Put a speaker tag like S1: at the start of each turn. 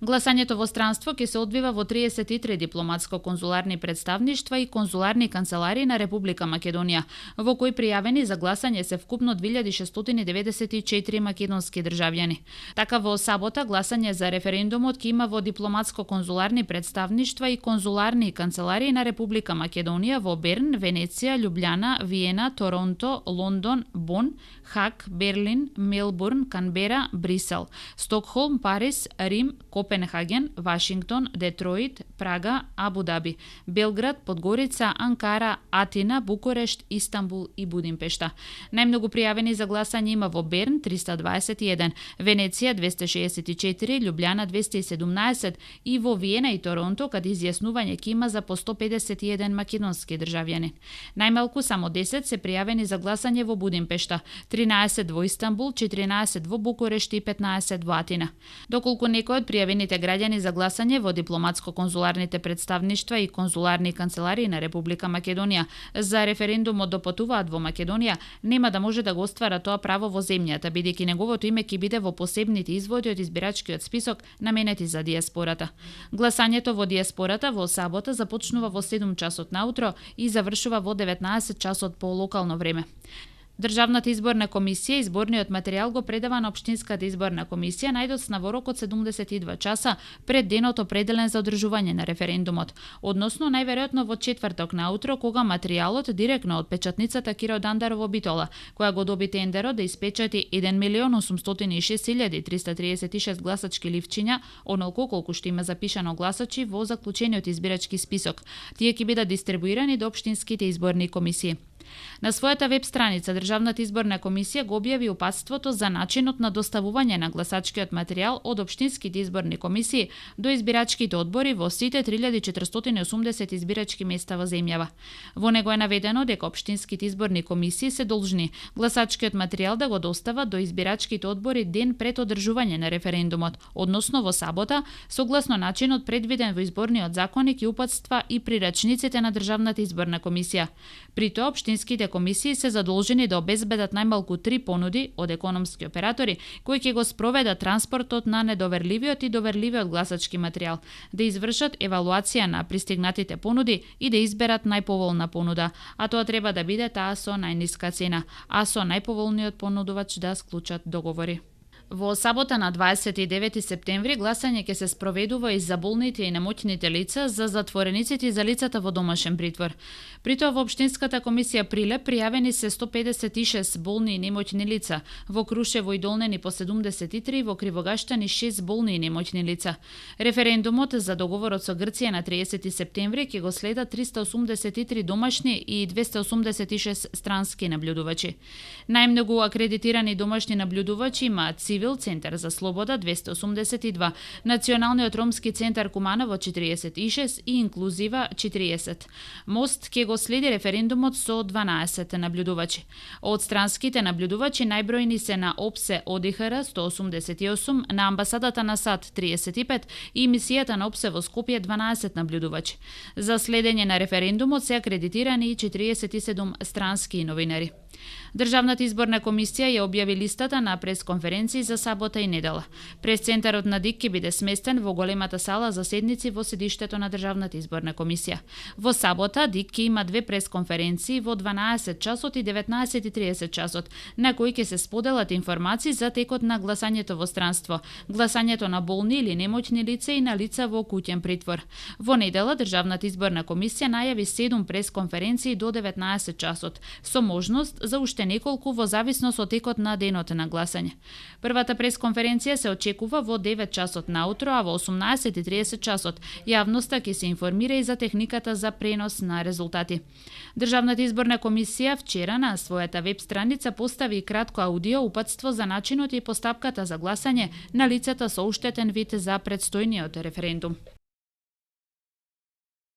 S1: Гласањето во странство ќе се одвива во 33 дипломатско-конзуларни представништва и конзуларни канцеларии на Република Македонија, во кои пријавени за гласање се вкупно 2694 македонски државјани. Така во сабота гласање за референдумот ќе има во дипломатско-конзуларни представништва и конзуларни канцеларии на Република Македонија во Берн, Венеција, Љубљана, Виена, Торонто, Лондон, Бон, Хаг, Берлин, Мелбурн, Канбера, Брисел, Стокхолм, Париз, Рим, Копенхаген, Вашингтон, Детройт, Прага, Абу Даби, Белград, Подгорица, Анкара, Атина, Букурешт, Истанбул и Будимпешта. Најмногу пријавени за гласање има во Берн 321, Венеција 264, Љубљана 217 и во Виена и Торонто каде изјаснување ќе има за по 151 македонски државјани. Најмалку само 10 се пријавени за гласање во Будимпешта, 13 во Истанбул, 14 во Букурешт и 15 во Атина. Доколку некој од пријавените граѓани за гласање во дипломатско-конзуларните представништва и конзуларни канцеларии на Република Македонија за референдумот допатуваат во Македонија, нема да може да го оствара тоа право во земјата, бидејќи неговото име ќе биде во посебните изводи од избирачкиот список наменети за дијаспората. Гласањето во дијаспората во сабота започнува во 7 часот наутро и завршува во 19 часот по локално време. Државната изборна комисија изборниот материјал го предава на Општинската изборна комисија најдоцна во рок од 72 часа пред денот определен за одржување на референдумот, односно најверојатно во четврток наутро кога материјалот директно од печатницата Киро Дандарово Битола, која го доби тендерот да испечати 1.806.336 гласачки ливчиња, онолку колку што има запишано гласачи во заклучениот избирачки список. Тие ќе бидат дистрибуирани до општинските изборни комисии. На својата веб страница Државната изборна комисија го објави упатството за начинот на доставување на гласачкиот материјал од општинските изборни комисии до избирачките одбори во сите 3480 избирачки места во земјава. Во него е наведено дека општинските изборни комисии се должни гласачкиот материјал да го достават до избирачките одбори ден пред одржување на референдумот, односно во сабота, согласно начинот предвиден во изборниот законник и упатства и прирачниците на Државната изборна комисија. При тоа општинските комисии се задолжени да обезбедат најмалку 3 понуди од економски оператори кои ќе го спроведат транспортот на недоверливиот и доверливиот гласачки материјал, да извршат евалуација на пристигнатите понуди и да изберат најповолна понуда, а тоа треба да биде таа со најниска цена, а со најповолниот понудувач да склучат договори. Во сабота на 29 септември гласање ќе се спроведува и за болните и немоќните лица, за затворениците и за лицата во домашен притвор. При тоа во Општинската комисија Прилеп пријавени се 156 болни и немоќни лица, во Крушево и Долнени по 73, во Кривогаштани 6 болни и немоќни лица. Референдумот за договорот со Грција на 30 септември ќе го следат 383 домашни и 286 странски наблюдувачи. Најмногу акредитирани домашни наблюдувачи имаат Цивил Центар за слобода 282, Националниот ромски центар Куманово 46 и Инклузива 40. Мост ќе го следи референдумот со 12 наблюдувачи. Од странските наблюдувачи најбројни се на ОПСЕ ОДИХР 188, на амбасадата на САД 35 и мисијата на ОПСЕ во Скопје 12 наблюдувачи. За следење на референдумот се акредитирани и 47 странски новинари. Државната изборна комисија ја објави листата на пресконференции за сабота и недела. Пресцентарот на ДИК ќе биде сместен во големата сала за седници во седиштето на Државната изборна комисија. Во сабота ДИК ќе има две пресконференции во 12 часот и 19:30 часот, на кои ќе се споделат информации за текот на гласањето во странство, гласањето на болни или немоќни лица и на лица во куќен притвор. Во недела Државната изборна комисија најави 7 пресконференции до 19 часот, со можност за уште неколку во зависност од текот на денот на гласање. Првата пресконференција се очекува во 9 часот наутро, а во 18:30 часот јавноста ќе се информира и за техниката за пренос на резултати. Државната изборна комисија вчера на својата веб страница постави кратко аудио упатство за начинот и постапката за гласање на лицата со оштетен вид за предстојниот референдум.